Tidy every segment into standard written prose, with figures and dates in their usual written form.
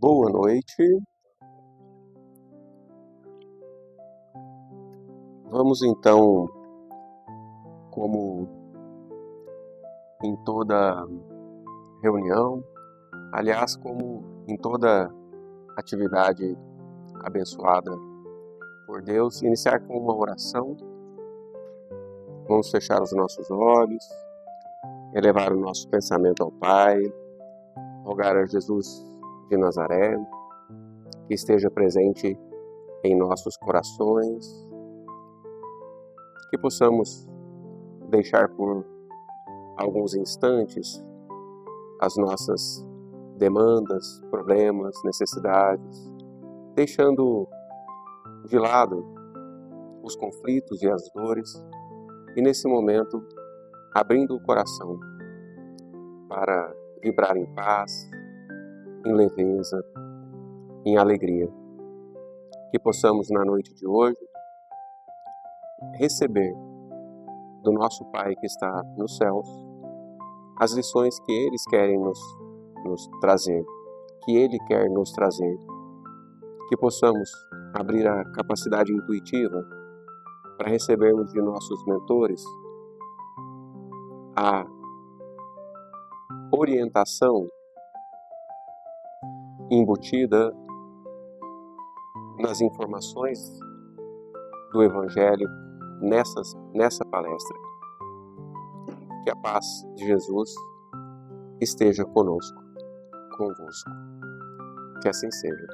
Boa noite. Vamos então, como em toda reunião, aliás, como em toda atividade abençoada por Deus, iniciar com uma oração. Vamos fechar os nossos olhos, elevar o nosso pensamento ao Pai, rogar a Jesus de Nazaré, que esteja presente em nossos corações, que possamos deixar por alguns instantes as nossas demandas, problemas, necessidades, deixando de lado os conflitos e as dores, e nesse momento abrindo o coração para vibrar em paz, em leveza, em alegria. Que possamos na noite de hoje receber do nosso Pai que está nos céus as lições que eles querem nos trazer, que Ele quer nos trazer. Que possamos abrir a capacidade intuitiva para recebermos de nossos mentores a orientação embutida nas informações do Evangelho nessa palestra. Que a paz de Jesus esteja conosco, convosco. Que assim seja.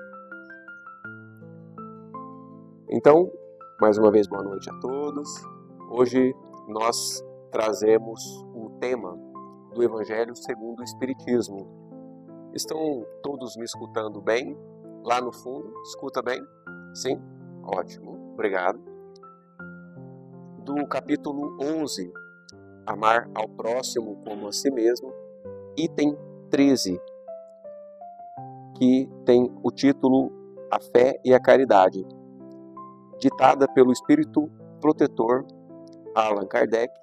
Então, mais uma vez, boa noite a todos. Hoje nós trazemos o tema do Evangelho segundo o Espiritismo. Estão todos me escutando bem? Lá no fundo, escuta bem? Sim? Ótimo, obrigado. Do capítulo 11, Amar ao próximo como a si mesmo, item 13, que tem o título A Fé e a Caridade, ditada pelo Espírito Protetor Allan Kardec,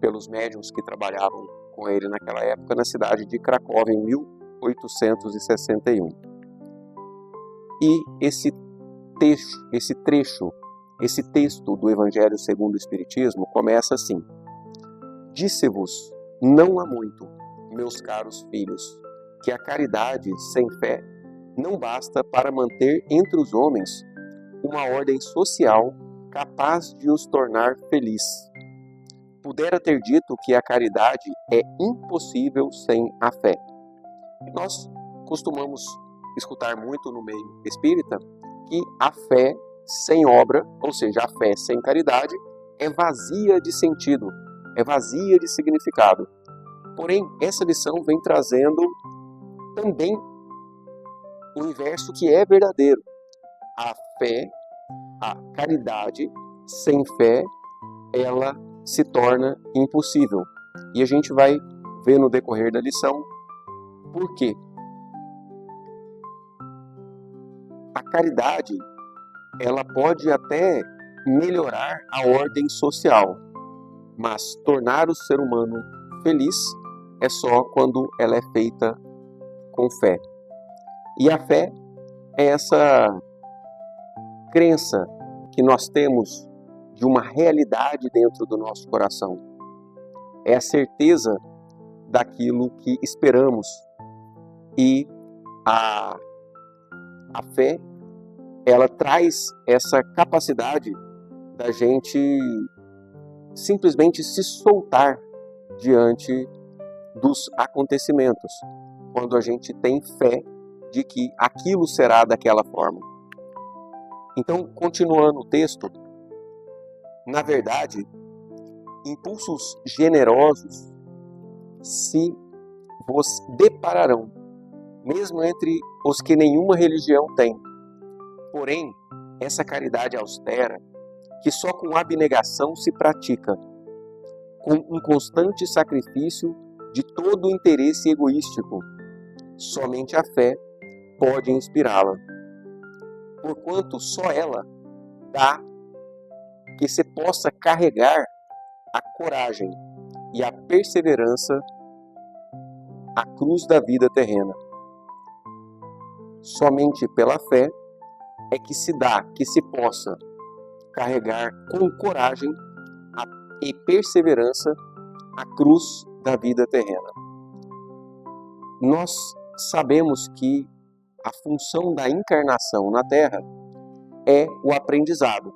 pelos médiuns que trabalhavam com ele naquela época na cidade de Cracóvia, em 1861. E esse texto do Evangelho segundo o Espiritismo começa assim: Disse-vos não há muito, meus caros filhos, que a caridade sem fé não basta para manter entre os homens uma ordem social capaz de os tornar felizes. Pudera ter dito que a caridade é impossível sem a fé. Nós costumamos escutar muito no meio espírita que a fé sem obra, ou seja, a fé sem caridade, é vazia de sentido, é vazia de significado. Porém, essa lição vem trazendo também o inverso, que é verdadeiro. A fé, a caridade sem fé, ela se torna impossível. E a gente vai ver no decorrer da lição por quê. A caridade, ela pode até melhorar a ordem social, mas tornar o ser humano feliz é só quando ela é feita com fé. E a fé é essa crença que nós temos de uma realidade dentro do nosso coração. É a certeza daquilo que esperamos. E a fé, ela traz essa capacidade da gente simplesmente se soltar diante dos acontecimentos, quando a gente tem fé de que aquilo será daquela forma. Então, continuando o texto, na verdade, impulsos generosos se vos depararão, mesmo entre os que nenhuma religião tem. Porém, essa caridade austera, que só com abnegação se pratica, com um constante sacrifício de todo o interesse egoístico, somente a fé pode inspirá-la, porquanto só ela dá que se possa carregar a coragem e a perseverança à cruz da vida terrena. Somente pela fé é que se dá, que se possa carregar com coragem e perseverança a cruz da vida terrena. Nós sabemos que a função da encarnação na Terra é o aprendizado.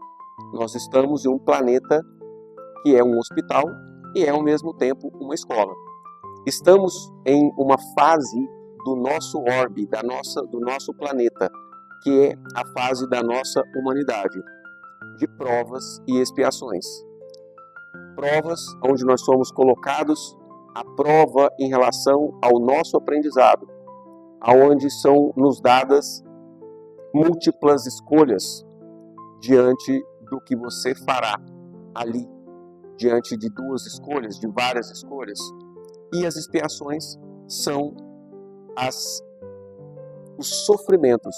Nós estamos em um planeta que é um hospital e é ao mesmo tempo uma escola. Estamos em uma fase do nosso orbe, do nosso planeta, que é a fase da nossa humanidade, de provas e expiações. Provas onde nós somos colocados à prova em relação ao nosso aprendizado, aonde são nos dadas múltiplas escolhas diante do que você fará ali, diante de duas escolhas, de várias escolhas. E as expiações são os sofrimentos,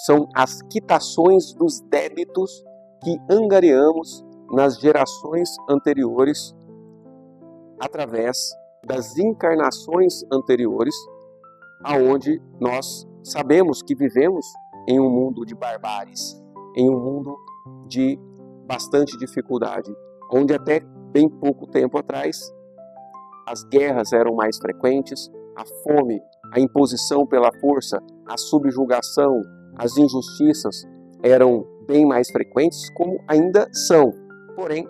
são as quitações dos débitos que angariamos nas gerações anteriores, através das encarnações anteriores, aonde nós sabemos que vivemos em um mundo de barbáries, em um mundo de bastante dificuldade, onde até bem pouco tempo atrás as guerras eram mais frequentes, a fome, a imposição pela força, a subjugação, as injustiças eram bem mais frequentes, como ainda são. Porém,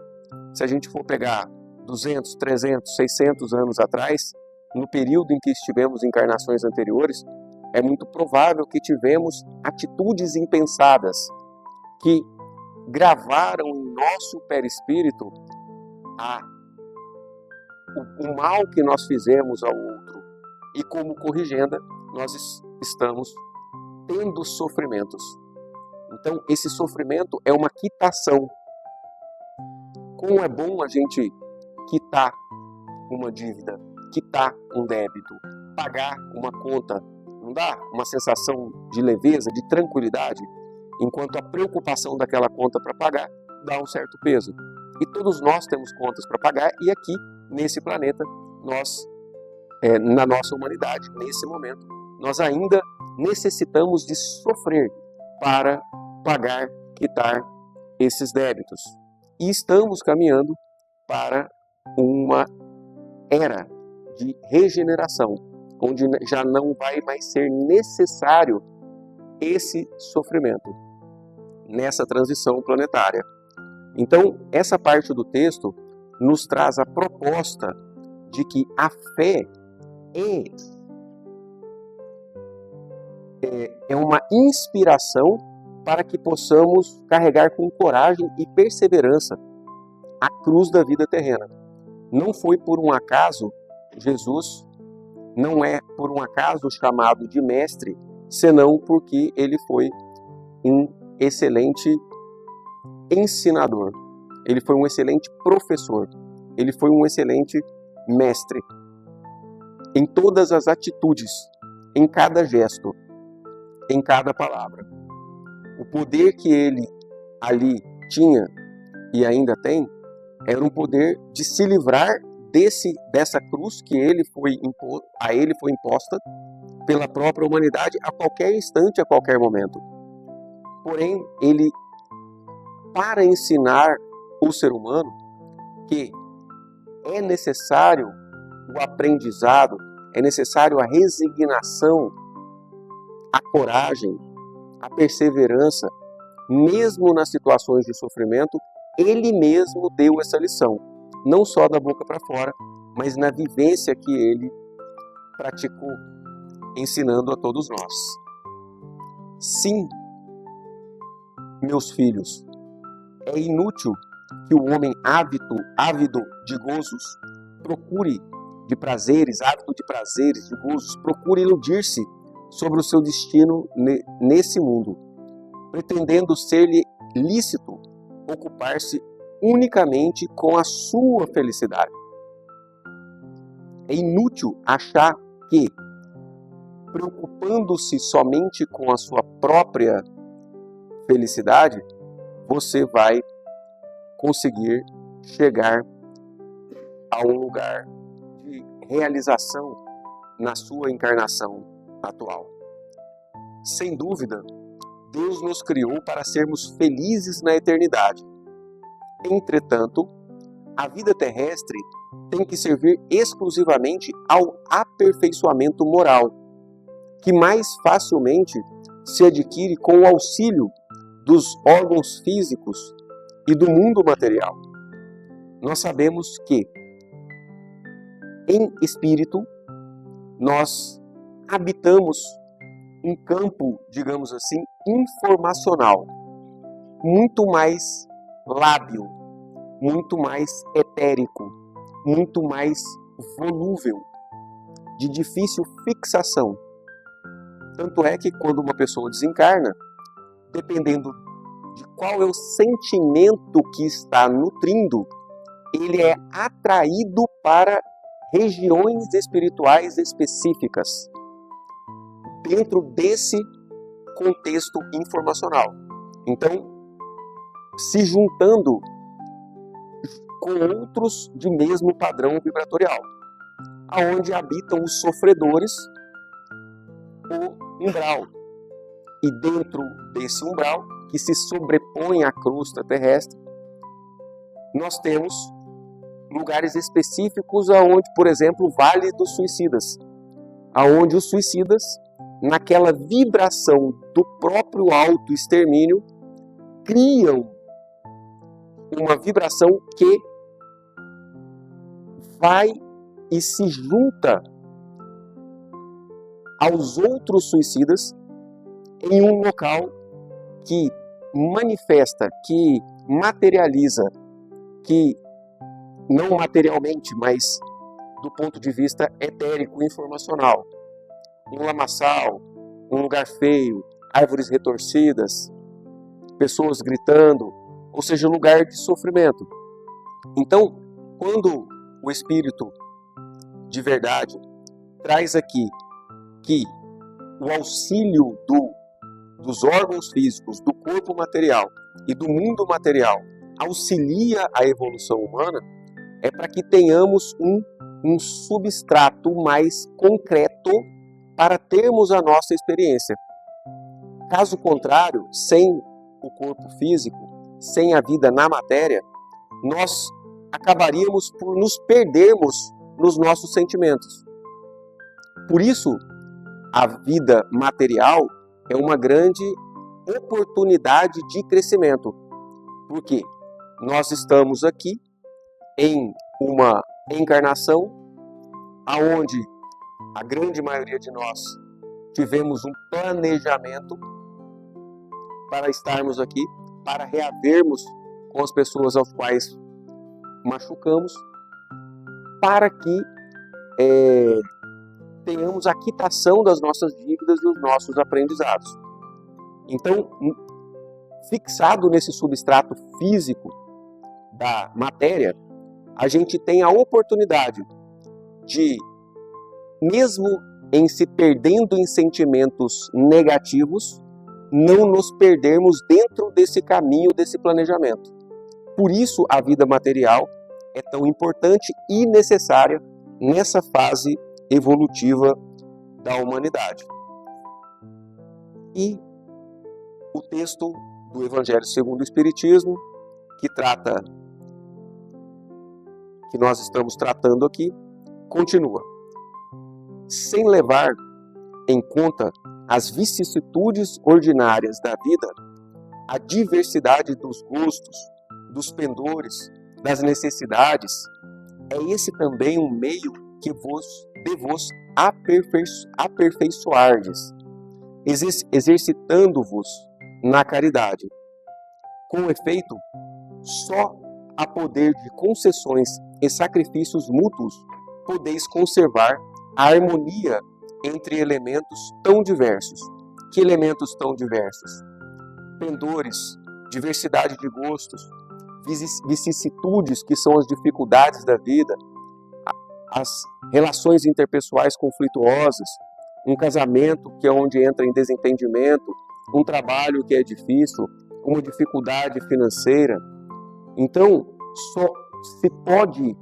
se a gente for pegar 200, 300, 600 anos atrás, no período em que estivemos em encarnações anteriores, é muito provável que tivemos atitudes impensadas que gravaram em nosso perispírito o mal que nós fizemos ao outro. E como corrigenda, nós estamos tendo sofrimentos. Então, esse sofrimento é uma quitação. Como é bom a gente quitar uma dívida, quitar um débito, pagar uma conta. Não dá uma sensação de leveza, de tranquilidade, enquanto a preocupação daquela conta para pagar dá um certo peso. E todos nós temos contas para pagar, e aqui, nesse planeta, nós, na nossa humanidade, nesse momento, nós ainda necessitamos de sofrer para pagar, quitar esses débitos. E estamos caminhando para uma era de regeneração, onde já não vai mais ser necessário esse sofrimento nessa transição planetária. Então, essa parte do texto nos traz a proposta de que a fé é uma inspiração para que possamos carregar com coragem e perseverança a cruz da vida terrena. Não foi por um acaso Jesus, não é por um acaso chamado de mestre, senão porque ele foi um excelente ensinador, ele foi um excelente professor, ele foi um excelente mestre. Em todas as atitudes, em cada gesto, em cada palavra. O poder que ele ali tinha e ainda tem era um poder de se livrar dessa cruz que a ele foi imposta pela própria humanidade a qualquer instante, a qualquer momento. Porém, ele, para ensinar o ser humano que é necessário o aprendizado, é necessário a resignação, a coragem, a perseverança, mesmo nas situações de sofrimento, ele mesmo deu essa lição, não só da boca para fora, mas na vivência que ele praticou, ensinando a todos nós. Sim, meus filhos, é inútil que o homem ávido de gozos, procure de prazeres, ávido de prazeres, de gozos, procure iludir-se sobre o seu destino nesse mundo, pretendendo ser-lhe lícito ocupar-se unicamente com a sua felicidade. É inútil achar que, preocupando-se somente com a sua própria felicidade, você vai conseguir chegar a um lugar de realização na sua encarnação atual. Sem dúvida, Deus nos criou para sermos felizes na eternidade. Entretanto, a vida terrestre tem que servir exclusivamente ao aperfeiçoamento moral, que mais facilmente se adquire com o auxílio dos órgãos físicos e do mundo material. Nós sabemos que, em espírito, nós habitamos um campo, digamos assim, informacional, muito mais lábil, muito mais etérico, muito mais volúvel, de difícil fixação. Tanto é que quando uma pessoa desencarna, dependendo de qual é o sentimento que está nutrindo, ele é atraído para regiões espirituais específicas, dentro desse contexto informacional. Então, se juntando com outros de mesmo padrão vibratorial, aonde habitam os sofredores, o umbral. E dentro desse umbral, que se sobrepõe à crosta terrestre, nós temos lugares específicos aonde, por exemplo, o Vale dos Suicidas, aonde os suicidas, naquela vibração do próprio autoextermínio, criam uma vibração que vai e se junta aos outros suicidas em um local que manifesta, que materializa, que não materialmente, mas do ponto de vista etérico e informacional. Um lamaçal, um lugar feio, árvores retorcidas, pessoas gritando, ou seja, um lugar de sofrimento. Então, quando o Espírito de verdade traz aqui que o auxílio dos órgãos físicos, do corpo material e do mundo material auxilia a evolução humana, é para que tenhamos um substrato mais concreto para termos a nossa experiência. Caso contrário, sem o corpo físico, sem a vida na matéria, nós acabaríamos por nos perdermos nos nossos sentimentos. Por isso, a vida material é uma grande oportunidade de crescimento, porque nós estamos aqui em uma encarnação aonde a grande maioria de nós tivemos um planejamento para estarmos aqui, para reavermos com as pessoas aos quais machucamos, para que tenhamos a quitação das nossas dívidas e dos nossos aprendizados. Então, fixado nesse substrato físico da matéria, a gente tem a oportunidade de, mesmo em se perdendo em sentimentos negativos, não nos perdermos dentro desse caminho, desse planejamento. Por isso, a vida material é tão importante e necessária nessa fase evolutiva da humanidade. E o texto do Evangelho segundo o Espiritismo, que nós estamos tratando aqui, continua. Sem levar em conta as vicissitudes ordinárias da vida, a diversidade dos gostos, dos pendores, das necessidades, é esse também um meio que de vos aperfeiçoardes, exercitando-vos na caridade. Com efeito, só a poder de concessões e sacrifícios mútuos podeis conservar a harmonia entre elementos tão diversos. Que elementos tão diversos? Pendores, diversidade de gostos, vicissitudes, que são as dificuldades da vida, as relações interpessoais conflituosas, um casamento que é onde entra em desentendimento, um trabalho que é difícil, uma dificuldade financeira. Então, só se pode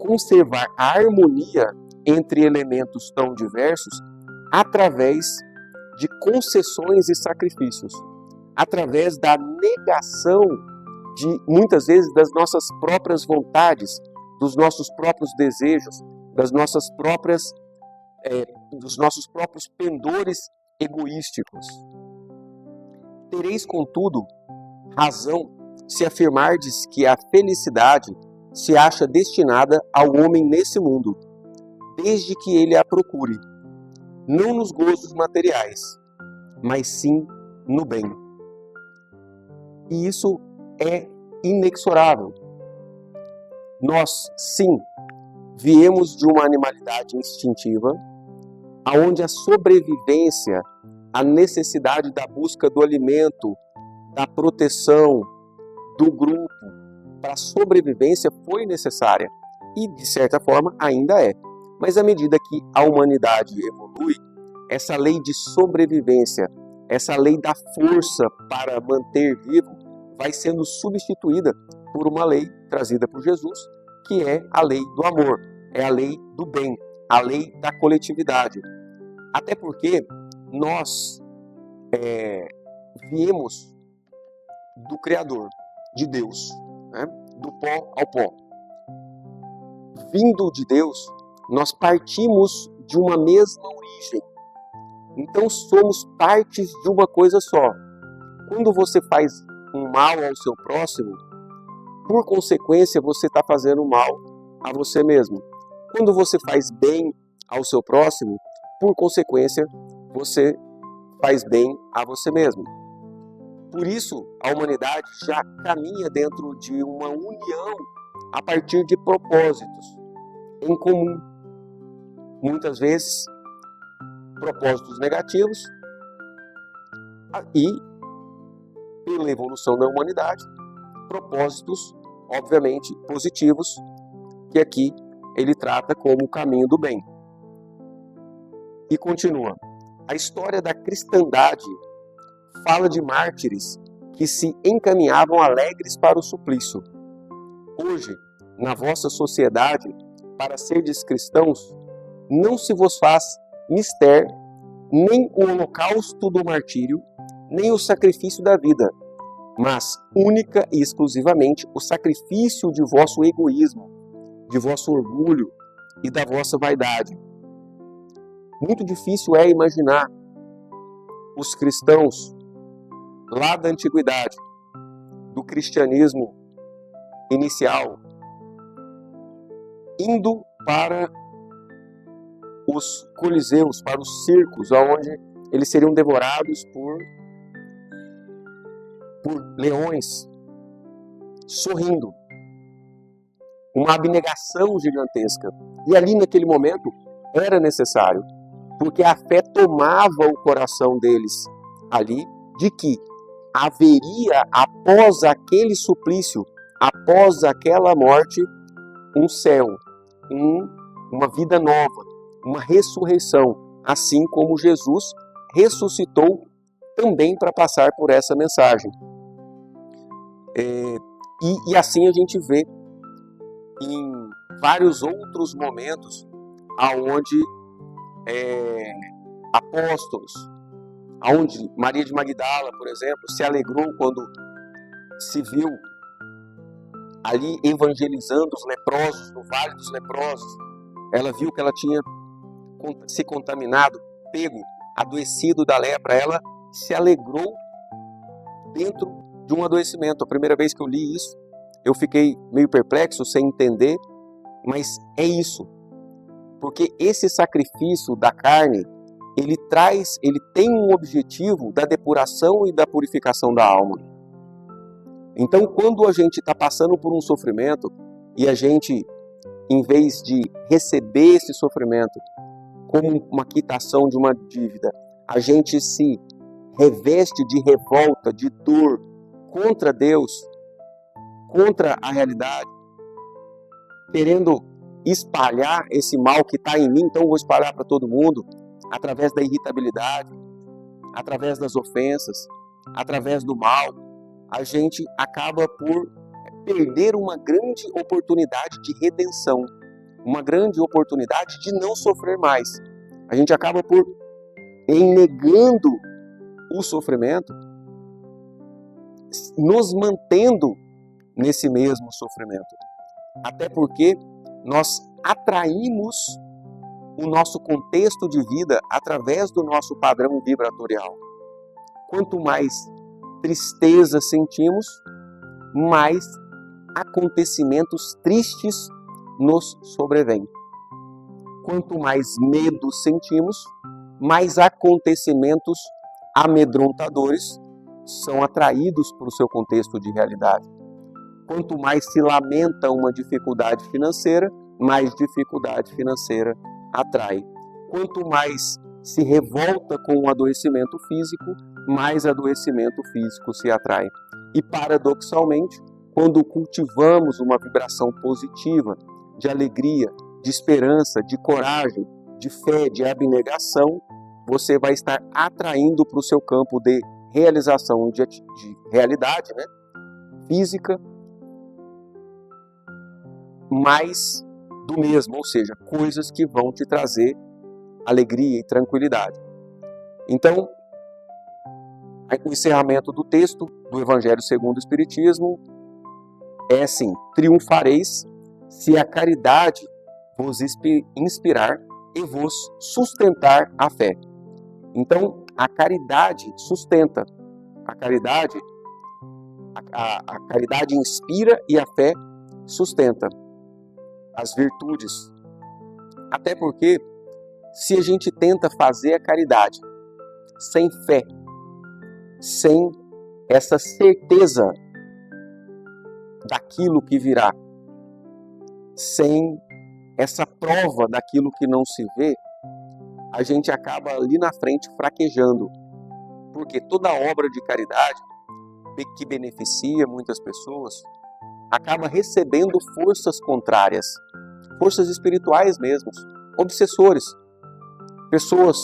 conservar a harmonia entre elementos tão diversos através de concessões e sacrifícios, através da negação de, muitas vezes, das nossas próprias vontades, dos nossos próprios desejos, dos nossos próprios pendores egoísticos. Tereis, contudo, razão se afirmardes que a felicidade se acha destinada ao homem nesse mundo, desde que ele a procure, não nos gozos materiais, mas sim no bem. E isso é inexorável. Nós, sim, viemos de uma animalidade instintiva, aonde a sobrevivência, a necessidade da busca do alimento, da proteção, do grupo, para a sobrevivência foi necessária e, de certa forma, ainda é. Mas à medida que a humanidade evolui, essa lei de sobrevivência, essa lei da força para manter vivo, vai sendo substituída por uma lei trazida por Jesus, que é a lei do amor, é a lei do bem, a lei da coletividade. Até porque nós viemos do Criador, de Deus, né? Do pó ao pó. Vindo de Deus, nós partimos de uma mesma origem. Então somos partes de uma coisa só. Quando você faz um mal ao seu próximo, por consequência você está fazendo mal a você mesmo. Quando você faz bem ao seu próximo, por consequência você faz bem a você mesmo. Por isso, a humanidade já caminha dentro de uma união a partir de propósitos em comum. Muitas vezes, propósitos negativos e, pela evolução da humanidade, propósitos, obviamente, positivos, que aqui ele trata como o caminho do bem. E continua. A história da cristandade fala de mártires que se encaminhavam alegres para o suplício. Hoje, na vossa sociedade, para serdes cristãos, não se vos faz mister nem o holocausto do martírio, nem o sacrifício da vida, mas única e exclusivamente o sacrifício de vosso egoísmo, de vosso orgulho e da vossa vaidade. Muito difícil é imaginar os cristãos lá da antiguidade, do cristianismo inicial, indo para os coliseus, para os circos, onde eles seriam devorados por leões, sorrindo. Uma abnegação gigantesca. E ali naquele momento era necessário, porque a fé tomava o coração deles ali, de que haveria, após aquele suplício, após aquela morte, um céu, uma vida nova, uma ressurreição, assim como Jesus ressuscitou também para passar por essa mensagem. E assim a gente vê em vários outros momentos aonde apóstolos, aonde Maria de Magdala, por exemplo, se alegrou quando se viu ali evangelizando os leprosos no Vale dos Leprosos. Ela viu que ela tinha se contaminado, pego, adoecido da lepra. Ela se alegrou dentro de um adoecimento. A primeira vez que eu li isso, eu fiquei meio perplexo, sem entender, mas é isso. Porque esse sacrifício da carne, ele tem um objetivo da depuração e da purificação da alma. Então, quando a gente está passando por um sofrimento e a gente, em vez de receber esse sofrimento como uma quitação de uma dívida, a gente se reveste de revolta, de dor contra Deus, contra a realidade, querendo espalhar esse mal que está em mim, então eu vou espalhar para todo mundo, através da irritabilidade, através das ofensas, através do mal, a gente acaba por perder uma grande oportunidade de redenção, uma grande oportunidade de não sofrer mais. A gente acaba por em negando o sofrimento, nos mantendo nesse mesmo sofrimento. Até porque nós atraímos o nosso contexto de vida através do nosso padrão vibratorial. Quanto mais tristeza sentimos, mais acontecimentos tristes nos sobrevêm. Quanto mais medo sentimos, mais acontecimentos amedrontadores são atraídos para o seu contexto de realidade. Quanto mais se lamenta uma dificuldade financeira, mais dificuldade financeira atrai. Quanto mais se revolta com um adoecimento físico, mais adoecimento físico se atrai. E paradoxalmente, quando cultivamos uma vibração positiva, de alegria, de esperança, de coragem, de fé, de abnegação, você vai estar atraindo para o seu campo de realização de realidade, né, física, mais do mesmo, ou seja, coisas que vão te trazer alegria e tranquilidade. Então, o encerramento do texto do Evangelho segundo o Espiritismo é assim: triunfareis se a caridade vos inspirar e vos sustentar a fé. Então, a caridade sustenta, a caridade inspira e a fé sustenta as virtudes. Até porque, se a gente tenta fazer a caridade sem fé, sem essa certeza daquilo que virá, sem essa prova daquilo que não se vê, a gente acaba ali na frente fraquejando. Porque toda obra de caridade que beneficia muitas pessoas acaba recebendo forças contrárias, forças espirituais mesmo, obsessores, pessoas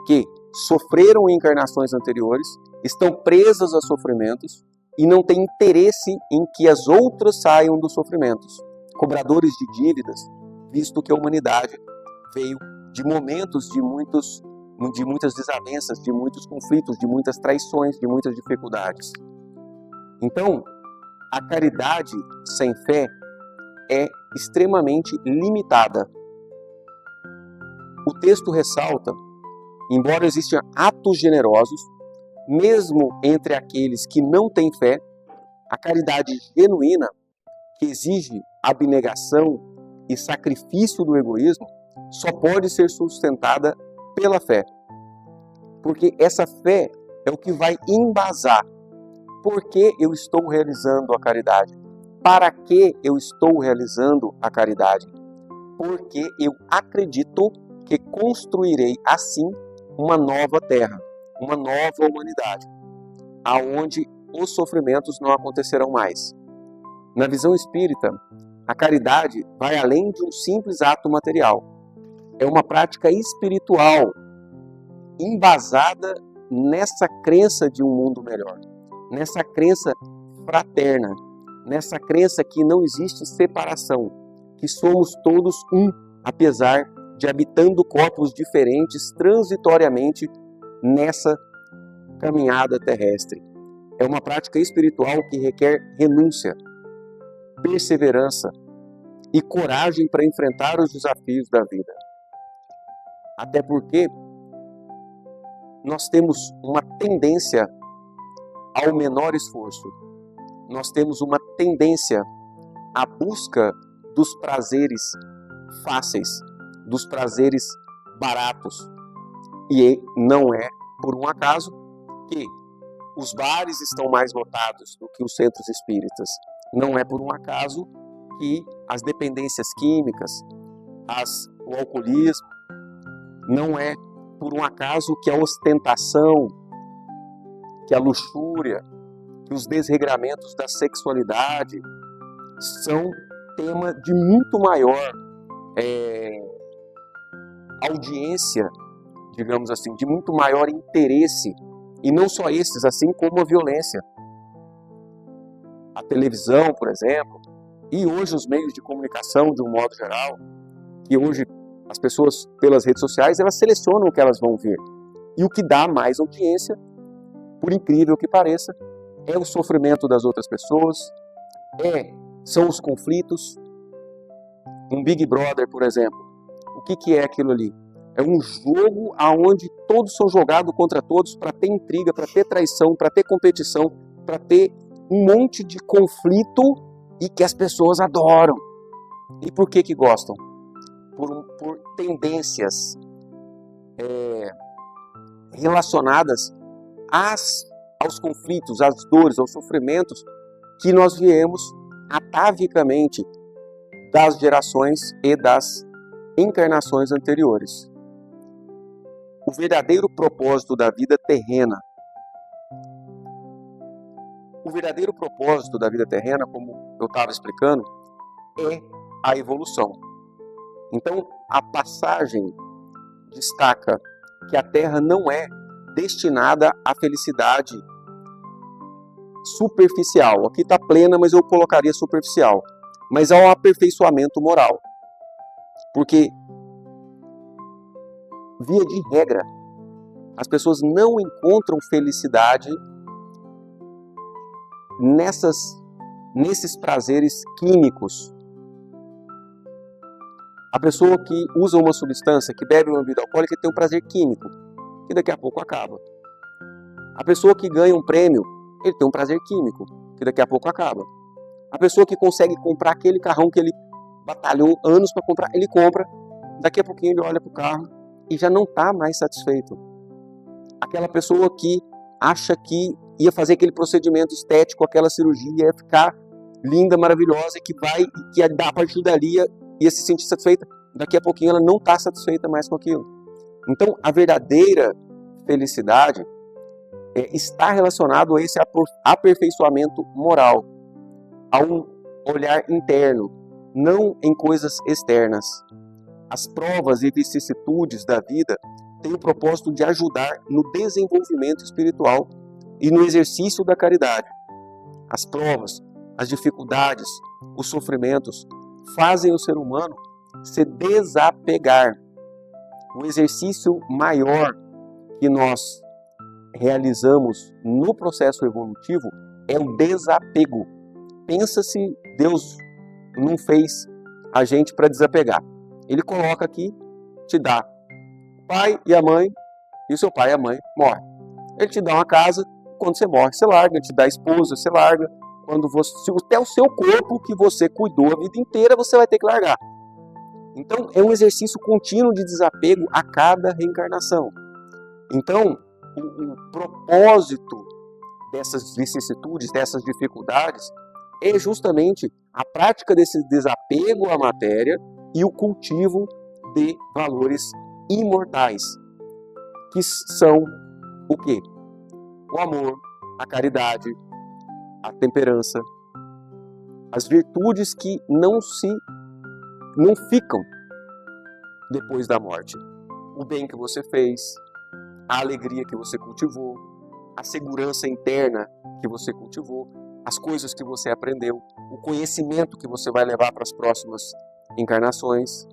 que sofreram em encarnações anteriores, estão presas a sofrimentos e não têm interesse em que as outras saiam dos sofrimentos, cobradores de dívidas, visto que a humanidade veio de momentos de muitas desavenças, de muitos conflitos, de muitas traições, de muitas dificuldades. Então, a caridade sem fé é extremamente limitada. O texto ressalta, embora existam atos generosos, mesmo entre aqueles que não têm fé, a caridade genuína, que exige abnegação e sacrifício do egoísmo, só pode ser sustentada pela fé. Porque essa fé é o que vai embasar por que eu estou realizando a caridade, para que eu estou realizando a caridade, porque eu acredito que construirei assim uma nova terra, uma nova humanidade, aonde os sofrimentos não acontecerão mais. Na visão espírita, a caridade vai além de um simples ato material. É uma prática espiritual embasada nessa crença de um mundo melhor, nessa crença fraterna, nessa crença que não existe separação, que somos todos um, apesar de habitando corpos diferentes transitoriamente nessa caminhada terrestre. É uma prática espiritual que requer renúncia, perseverança e coragem para enfrentar os desafios da vida. Até porque nós temos uma tendência ao menor esforço. Nós temos uma tendência à busca dos prazeres fáceis, dos prazeres baratos. E não é por um acaso que os bares estão mais lotados do que os centros espíritas. Não é por um acaso que as dependências químicas, o alcoolismo, não é por um acaso que a ostentação, que a luxúria, que os desregramentos da sexualidade são tema de muito maior audiência, digamos assim, de muito maior interesse, e não só esses, assim como a violência. A televisão, por exemplo, e hoje os meios de comunicação, de um modo geral, que hoje as pessoas, pelas redes sociais, elas selecionam o que elas vão ver. E o que dá mais audiência, por incrível que pareça, é o sofrimento das outras pessoas, são os conflitos. Um Big Brother, por exemplo, o que é aquilo ali? É um jogo onde todos são jogados contra todos para ter intriga, para ter traição, para ter competição, para ter um monte de conflito e que as pessoas adoram. E por que gostam? Por tendências relacionadas aos conflitos, às dores, aos sofrimentos que nós viemos atavicamente das gerações e das encarnações anteriores. O verdadeiro propósito da vida terrena. O verdadeiro propósito da vida terrena, como eu estava explicando, é a evolução. Então, a passagem destaca que a Terra não é destinada à felicidade superficial. Aqui está plena, mas eu colocaria superficial. Mas ao aperfeiçoamento moral. Porque, via de regra, as pessoas não encontram felicidade nesses prazeres químicos. A pessoa que usa uma substância, que bebe uma bebida alcoólica, tem um prazer químico, que daqui a pouco acaba. A pessoa que ganha um prêmio, ele tem um prazer químico, que daqui a pouco acaba. A pessoa que consegue comprar aquele carrão que ele batalhou anos para comprar, ele compra, daqui a pouquinho ele olha para o carro e já não está mais satisfeito. Aquela pessoa que acha que ia fazer aquele procedimento estético, aquela cirurgia, ia ficar linda, maravilhosa, que a partir dali ia se sentir satisfeita, daqui a pouquinho ela não está satisfeita mais com aquilo. Então, a verdadeira felicidade está relacionado a esse aperfeiçoamento moral, a um olhar interno, não em coisas externas. As provas e vicissitudes da vida têm o propósito de ajudar no desenvolvimento espiritual e no exercício da caridade. As provas, as dificuldades, os sofrimentos fazem o ser humano se desapegar. O exercício maior que nós realizamos no processo evolutivo é o desapego. Pensa se Deus não fez a gente para desapegar. Ele coloca aqui, te dá o pai e a mãe, e o seu pai e a mãe morrem. Ele te dá uma casa, quando você morre, você larga. Ele te dá a esposa, você larga. Até o seu corpo que você cuidou a vida inteira, você vai ter que largar. Então, é um exercício contínuo de desapego a cada reencarnação. Então, o propósito dessas vicissitudes, dessas dificuldades, é justamente a prática desse desapego à matéria e o cultivo de valores imortais, que são o quê? O amor, a caridade, a temperança, as virtudes que não ficam depois da morte. O bem que você fez, a alegria que você cultivou, a segurança interna que você cultivou, as coisas que você aprendeu, o conhecimento que você vai levar para as próximas encarnações.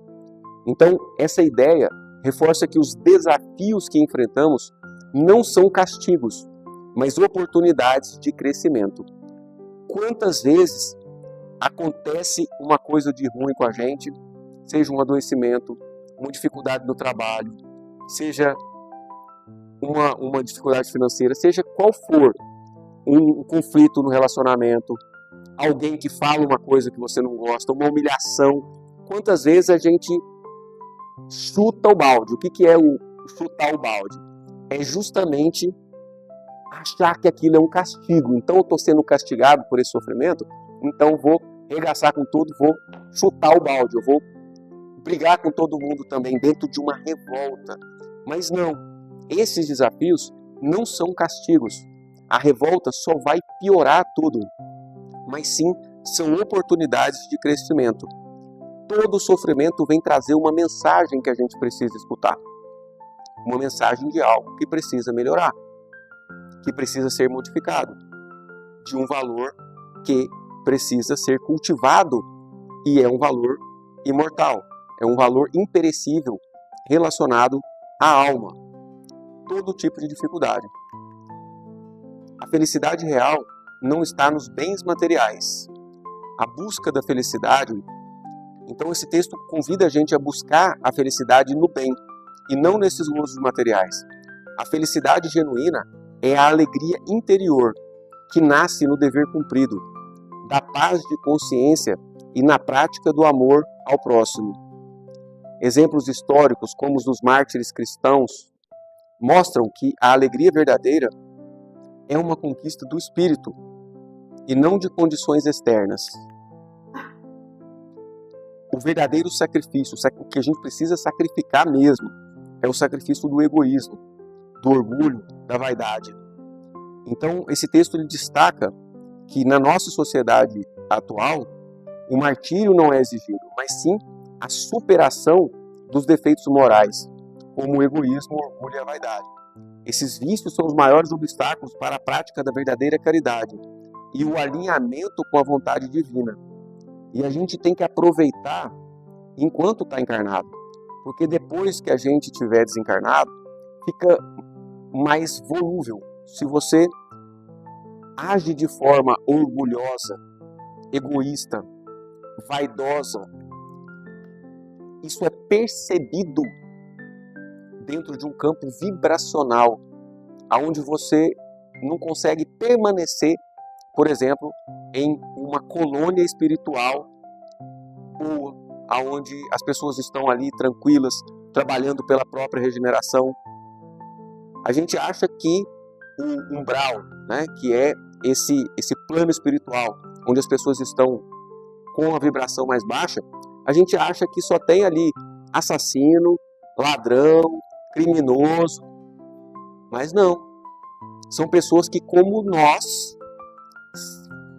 Então, essa ideia reforça que os desafios que enfrentamos não são castigos, mas oportunidades de crescimento. Quantas vezes acontece uma coisa de ruim com a gente, seja um adoecimento, uma dificuldade no trabalho, seja uma dificuldade financeira, seja qual for, um conflito no relacionamento, alguém que fala uma coisa que você não gosta, uma humilhação. Quantas vezes a gente chuta o balde? O que é o chutar o balde? É justamente achar que aquilo é um castigo. Então eu estou sendo castigado por esse sofrimento, então vou regaçar com tudo, vou chutar o balde, eu vou brigar com todo mundo também dentro de uma revolta. Mas não, esses desafios não são castigos. A revolta só vai piorar tudo, mas sim são oportunidades de crescimento. Todo sofrimento vem trazer uma mensagem que a gente precisa escutar. Uma mensagem de algo que precisa melhorar, que precisa ser modificado, de um valor que precisa ser cultivado e é um valor imortal, é um valor imperecível relacionado à alma. todo tipo de dificuldade. A felicidade real não está nos bens materiais. A busca da felicidade, então esse texto convida a gente a buscar a felicidade no bem e não nesses gozos materiais. A felicidade genuína é a alegria interior que nasce no dever cumprido, da paz de consciência e na prática do amor ao próximo. Exemplos históricos, como os dos mártires cristãos, mostram que a alegria verdadeira é uma conquista do espírito e não de condições externas. O verdadeiro sacrifício, o que a gente precisa sacrificar mesmo, é o sacrifício do egoísmo, do orgulho, da vaidade. Então, esse texto ele destaca que na nossa sociedade atual, o martírio não é exigido, mas sim a superação dos defeitos morais, como o egoísmo, o orgulho e a vaidade. Esses vícios são os maiores obstáculos para a prática da verdadeira caridade e o alinhamento com a vontade divina. E a gente tem que aproveitar enquanto está encarnado, porque depois que a gente estiver desencarnado, fica mais volúvel. Se você age de forma orgulhosa, egoísta, vaidosa, isso é percebido dentro de um campo vibracional, onde você não consegue permanecer, por exemplo, em uma colônia espiritual boa, onde as pessoas estão ali tranquilas, trabalhando pela própria regeneração. A gente acha que o umbral, né, que é esse plano espiritual, onde as pessoas estão com a vibração mais baixa, a gente acha que só tem ali assassino, ladrão, criminoso, mas não. São pessoas que, como nós,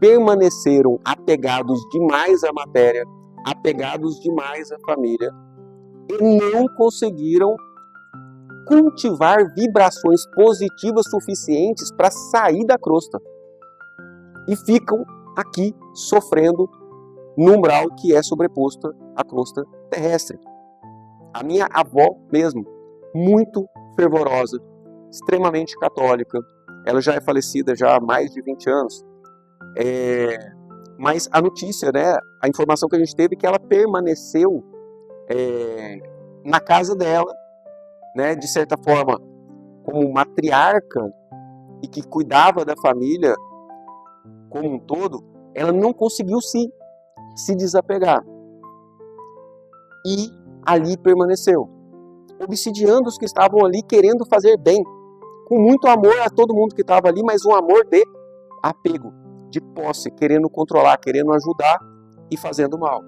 permaneceram apegados demais à matéria, apegados demais à família, e não conseguiram cultivar vibrações positivas suficientes para sair da crosta. E ficam aqui sofrendo no umbral que é sobreposto à crosta terrestre. A minha avó mesmo, muito fervorosa, extremamente católica, ela já é falecida já há mais de 20 anos, mas a notícia, né, a informação que a gente teve é que ela permaneceu na casa dela, né, de certa forma, como matriarca e que cuidava da família como um todo, ela não conseguiu se desapegar. E ali permaneceu, obsidiando os que estavam ali, querendo fazer bem, com muito amor a todo mundo que estava ali, mas um amor de apego, de posse, querendo controlar, querendo ajudar e fazendo mal.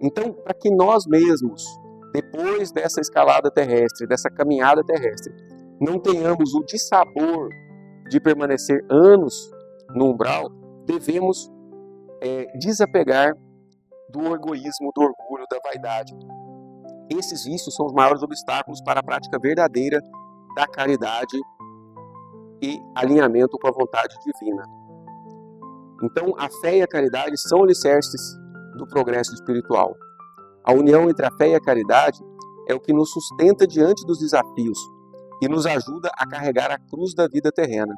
Então, para que nós mesmos, depois dessa escalada terrestre, dessa caminhada terrestre, não tenhamos o dissabor de permanecer anos no umbral, devemos desapegar do egoísmo, do orgulho, da vaidade. Esses vícios são os maiores obstáculos para a prática verdadeira da caridade e alinhamento com a vontade divina. Então, a fé e a caridade são alicerces do progresso espiritual. A união entre a fé e a caridade é o que nos sustenta diante dos desafios e nos ajuda a carregar a cruz da vida terrena.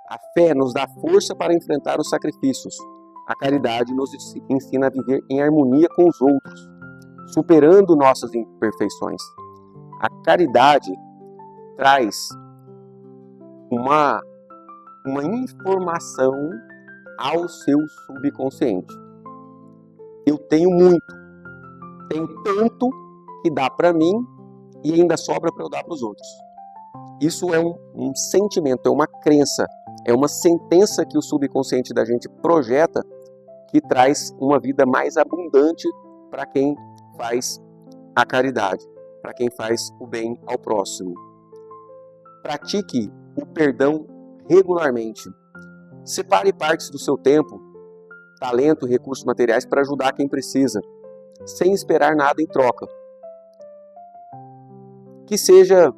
A fé nos dá força para enfrentar os sacrifícios. A caridade nos ensina a viver em harmonia com os outros, superando nossas imperfeições. A caridade traz uma informação ao seu subconsciente. Eu tenho muito, tenho tanto que dá para mim e ainda sobra para eu dar para os outros. Isso é um sentimento, é uma crença, é uma sentença que o subconsciente da gente projeta, que traz uma vida mais abundante para quem faz a caridade, para quem faz o bem ao próximo. Pratique o perdão regularmente. Separe partes do seu tempo, talento e recursos materiais para ajudar quem precisa, sem esperar nada em troca. Que seja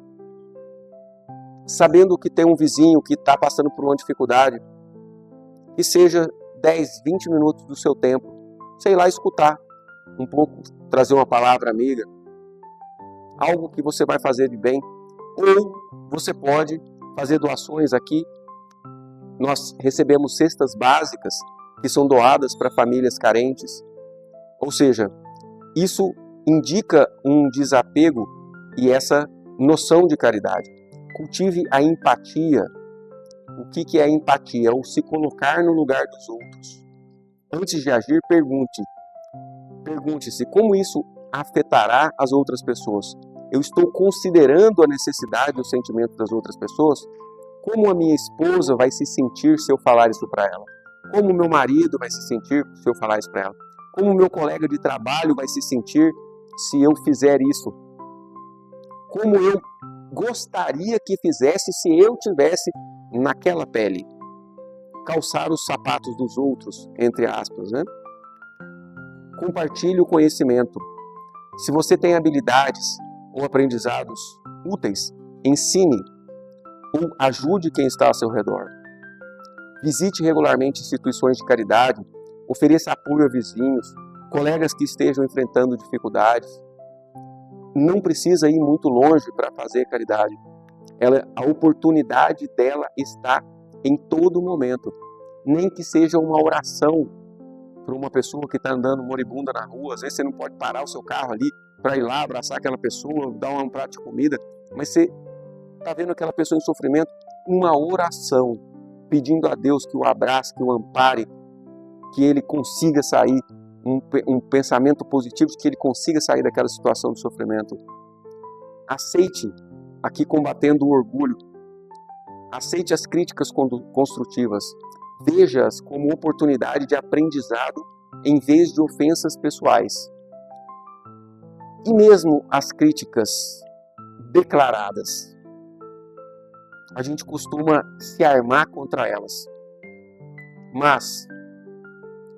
sabendo que tem um vizinho que está passando por uma dificuldade, que seja 10, 20 minutos do seu tempo, sei lá, escutar um pouco, trazer uma palavra amiga, algo que você vai fazer de bem, ou Você pode fazer doações aqui. Nós recebemos cestas básicas que são doadas para famílias carentes. Ou seja, isso indica um desapego e essa noção de caridade. Cultive a empatia. O que é empatia? É o se colocar no lugar dos outros. Antes de agir, pergunte-se como isso afetará as outras pessoas. Eu estou considerando a necessidade e o sentimento das outras pessoas? Como a minha esposa vai se sentir se eu falar isso para ela? Como o meu marido vai se sentir se eu falar isso para ela? Como o meu colega de trabalho vai se sentir se eu fizer isso? Como eu gostaria que fizesse se eu tivesse naquela pele? Calçar os sapatos dos outros, entre aspas, né? Compartilhe o conhecimento. Se você tem habilidades ou aprendizados úteis, ensine ou ajude quem está ao seu redor. Visite regularmente instituições de caridade, ofereça apoio a vizinhos, colegas que estejam enfrentando dificuldades. Não precisa ir muito longe para fazer caridade. A oportunidade dela está em todo momento. Nem que seja uma oração para uma pessoa que está andando moribunda na rua. Às vezes você não pode parar o seu carro ali para ir lá abraçar aquela pessoa, dar um prato de comida, mas você está vendo aquela pessoa em sofrimento, uma oração, pedindo a Deus que o abrace, que o ampare, que ele consiga sair, um pensamento positivo de que ele consiga sair daquela situação de sofrimento. Aceite, aqui combatendo o orgulho, aceite as críticas construtivas, veja-as como oportunidade de aprendizado em vez de ofensas pessoais. E mesmo as críticas declaradas, a gente costuma se armar contra elas. Mas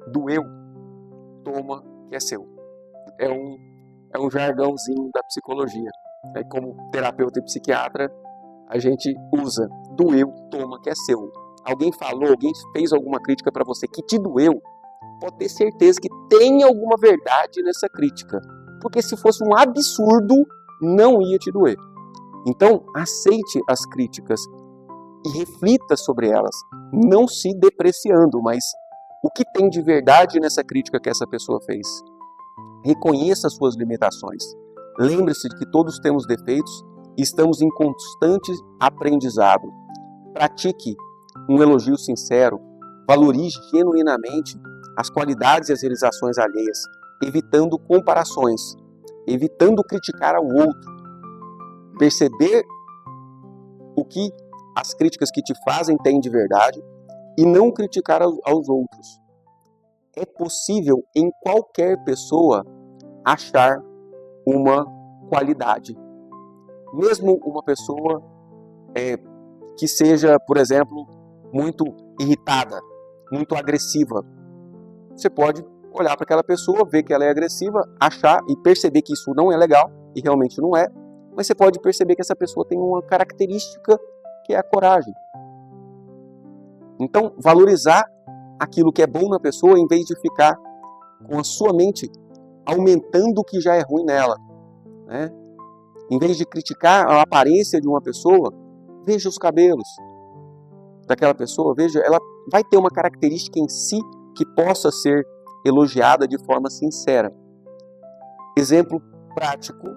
doeu, toma que é seu. É um jargãozinho da psicologia. Como terapeuta e psiquiatra, a gente usa doeu, toma que é seu. Alguém falou, alguém fez alguma crítica para você que te doeu, pode ter certeza que tem alguma verdade nessa crítica. Porque se fosse um absurdo, não ia te doer. Então, aceite as críticas e reflita sobre elas, não se depreciando, mas o que tem de verdade nessa crítica que essa pessoa fez? Reconheça suas limitações. Lembre-se de que todos temos defeitos e estamos em constante aprendizado. Pratique um elogio sincero, valorize genuinamente as qualidades e as realizações alheias, evitando comparações, evitando criticar ao outro. Perceber o que as críticas que te fazem têm de verdade e não criticar aos outros. É possível em qualquer pessoa achar uma qualidade. Mesmo uma pessoa que seja, por exemplo, muito irritada, muito agressiva. Você pode olhar para aquela pessoa, ver que ela é agressiva, achar e perceber que isso não é legal, e realmente não é, mas você pode perceber que essa pessoa tem uma característica que é a coragem. Então, valorizar aquilo que é bom na pessoa, em vez de ficar com a sua mente aumentando o que já é ruim nela, né? Em vez de criticar a aparência de uma pessoa, veja os cabelos daquela pessoa, veja, ela vai ter uma característica em si que possa ser elogiada de forma sincera. Exemplo prático: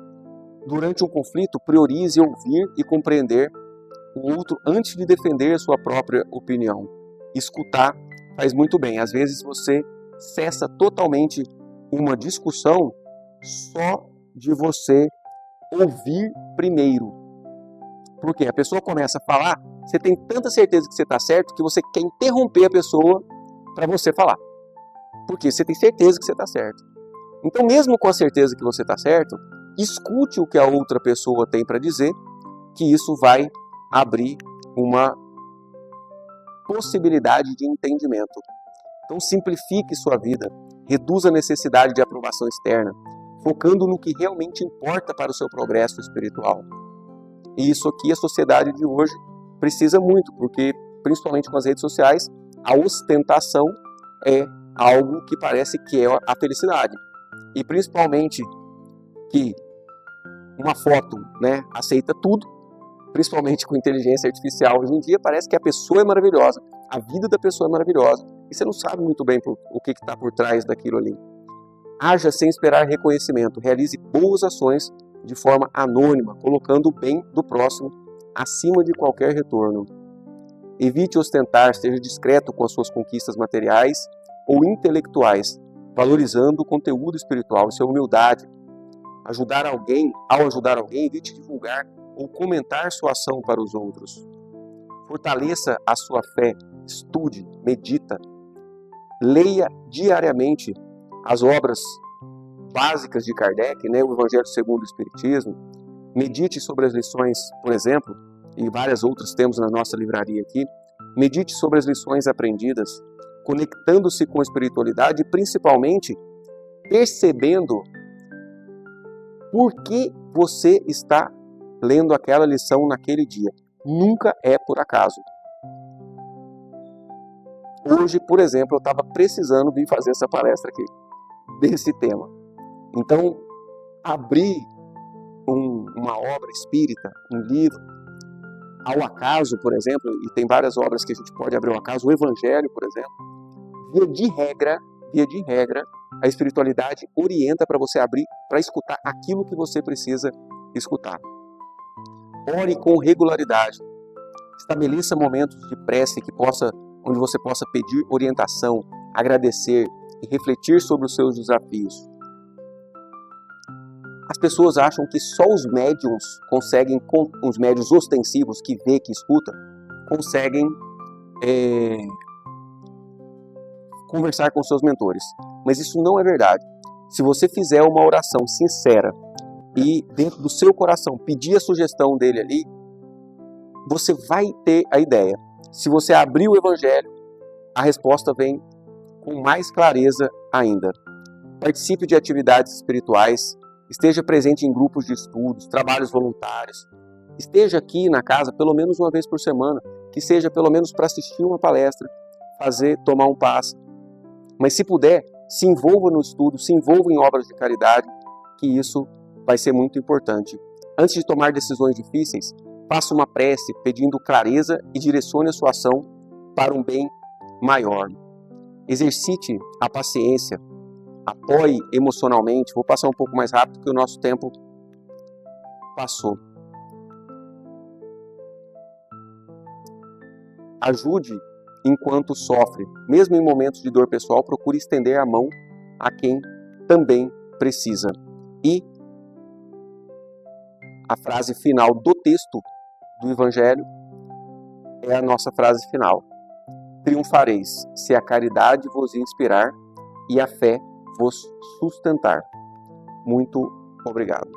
durante um conflito, priorize ouvir e compreender o outro antes de defender a sua própria opinião. Escutar faz muito bem. Às vezes você cessa totalmente uma discussão só de você ouvir primeiro. Porque a pessoa começa a falar, você tem tanta certeza que você está certo que você quer interromper a pessoa para você falar. Porque você tem certeza que você está certo. Então, mesmo com a certeza que você está certo, escute o que a outra pessoa tem para dizer, que isso vai abrir uma possibilidade de entendimento. Então, simplifique sua vida, reduza a necessidade de aprovação externa, focando no que realmente importa para o seu progresso espiritual. E isso aqui a sociedade de hoje precisa muito, porque, principalmente com as redes sociais, a ostentação é algo que parece que é a felicidade. E principalmente que uma foto, aceita tudo, principalmente com inteligência artificial. Hoje em dia parece que a pessoa é maravilhosa, a vida da pessoa é maravilhosa, e você não sabe muito bem o que está por trás daquilo ali. Haja sem esperar reconhecimento, realize boas ações de forma anônima, colocando o bem do próximo acima de qualquer retorno. Evite ostentar, seja discreto com as suas conquistas materiais ou intelectuais, valorizando o conteúdo espiritual, isso é humildade. Ao ajudar alguém, evite divulgar ou comentar sua ação para os outros. Fortaleça a sua fé, estude, medita, leia diariamente as obras básicas de Kardec, o Evangelho segundo o Espiritismo. Medite sobre as lições, por exemplo, e várias outras temos na nossa livraria aqui. Medite sobre as lições aprendidas, conectando-se com a espiritualidade e principalmente percebendo por que você está lendo aquela lição naquele dia. Nunca é por acaso. Hoje, por exemplo, eu estava precisando vir fazer essa palestra aqui, desse tema. Então, abrir uma obra espírita, um livro, ao acaso, por exemplo, e tem várias obras que a gente pode abrir ao acaso, o Evangelho, por exemplo, via de regra, a espiritualidade orienta para você abrir, para escutar aquilo que você precisa escutar. Ore com regularidade. Estabeleça momentos de prece onde você possa pedir orientação, agradecer e refletir sobre os seus desafios. As pessoas acham que só os médiums conseguem, os médiums ostensivos, que vê, que escuta, conseguem conversar com seus mentores. Mas isso não é verdade. Se você fizer uma oração sincera e dentro do seu coração pedir a sugestão dele ali, você vai ter a ideia. Se você abrir o Evangelho, a resposta vem com mais clareza ainda. Participe de atividades espirituais, esteja presente em grupos de estudos, trabalhos voluntários. Esteja aqui na casa pelo menos uma vez por semana, que seja pelo menos para assistir uma palestra, tomar um passe. Mas se puder, se envolva no estudo, se envolva em obras de caridade, que isso vai ser muito importante. Antes de tomar decisões difíceis, faça uma prece pedindo clareza e direcione a sua ação para um bem maior. Exercite a paciência, apoie emocionalmente. Vou passar um pouco mais rápido porque o nosso tempo passou. Ajude enquanto sofre. Mesmo em momentos de dor pessoal, procure estender a mão a quem também precisa. E a frase final do texto do Evangelho é a nossa frase final. Triunfareis, se a caridade vos inspirar e a fé vos sustentar. Muito obrigado.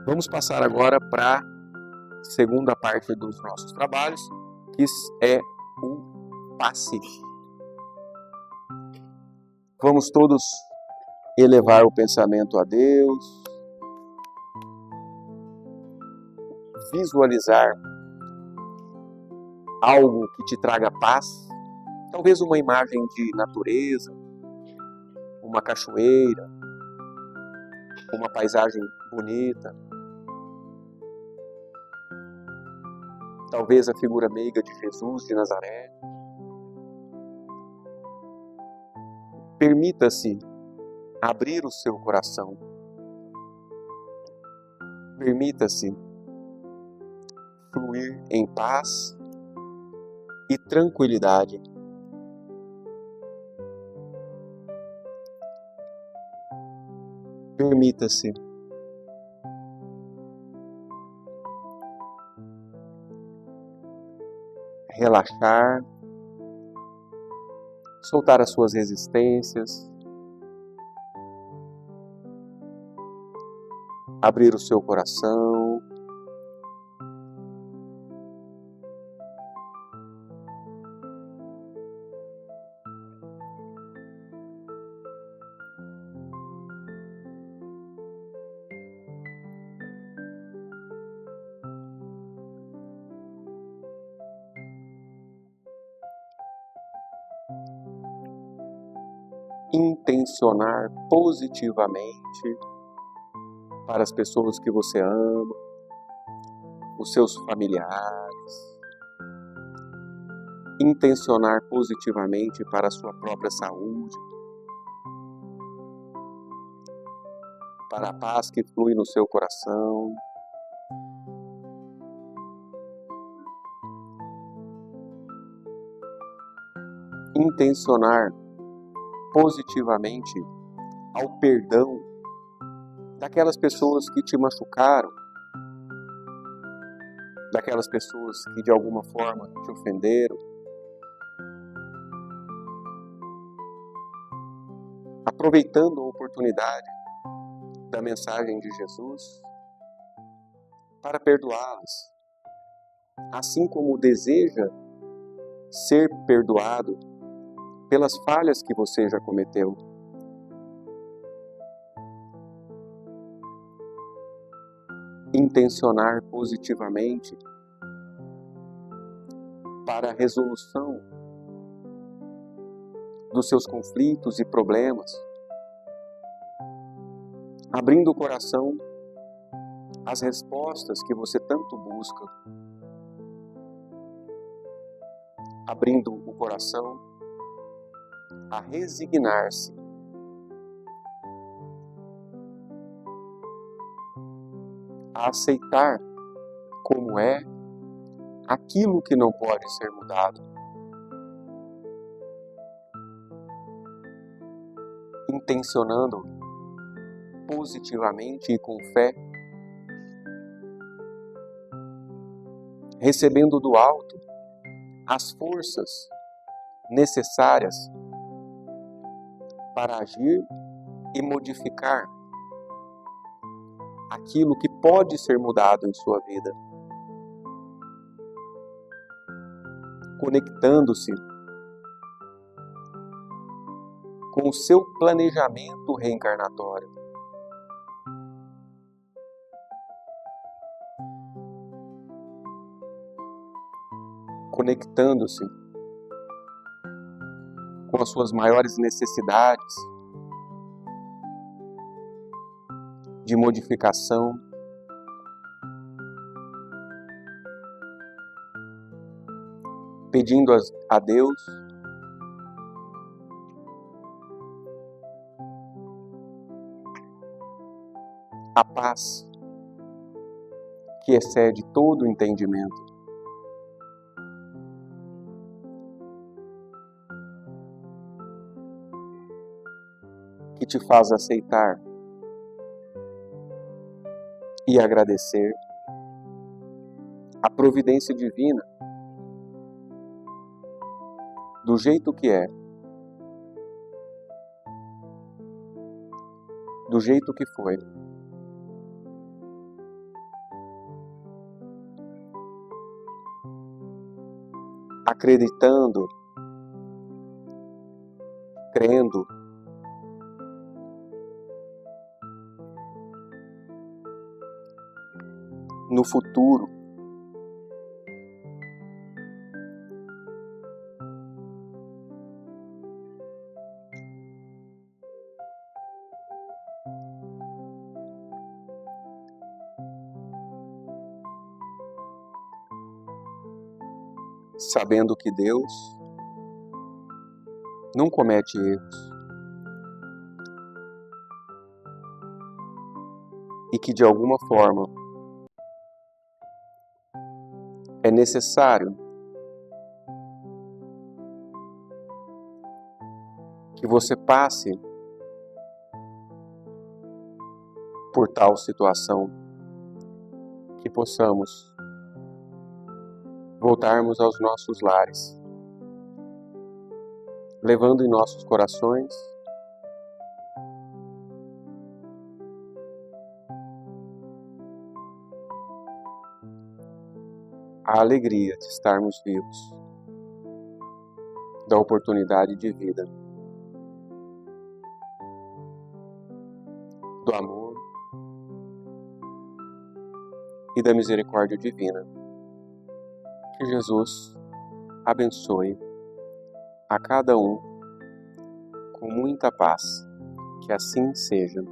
Vamos passar agora para a segunda parte dos nossos trabalhos, que é o passe. Vamos todos elevar o pensamento a Deus, visualizar algo que te traga paz, talvez uma imagem de natureza, uma cachoeira, uma paisagem bonita, talvez a figura meiga de Jesus de Nazaré. Permita-se abrir o seu coração. Permita-se fluir em paz e tranquilidade. Permita-se relaxar, soltar as suas resistências, abrir o seu coração. Intencionar positivamente para as pessoas que você ama, os seus familiares, intencionar positivamente para a sua própria saúde, para a paz que flui no seu coração. Intencionar positivamente ao perdão daquelas pessoas que te machucaram, daquelas pessoas que de alguma forma te ofenderam. Aproveitando a oportunidade da mensagem de Jesus para perdoá-las, assim como deseja ser perdoado pelas falhas que você já cometeu. Intencionar positivamente para a resolução dos seus conflitos e problemas, abrindo o coração às respostas que você tanto busca, abrindo o coração a resignar-se a aceitar como é aquilo que não pode ser mudado. Intencionando positivamente e com fé, recebendo do alto as forças necessárias para agir e modificar aquilo que pode ser mudado em sua vida. Conectando-se com o seu planejamento reencarnatório. Conectando-se com as suas maiores necessidades de modificação, pedindo a Deus a paz que excede todo o entendimento. Que te faz aceitar e agradecer a providência divina do jeito que é, do jeito que foi. Acreditando, crendo no futuro, sabendo que Deus não comete erros e que de alguma forma é necessário que você passe por tal situação, que possamos voltarmos aos nossos lares, levando em nossos corações a alegria de estarmos vivos, da oportunidade de vida, do amor e da misericórdia divina. Que Jesus abençoe a cada um com muita paz. Que assim seja.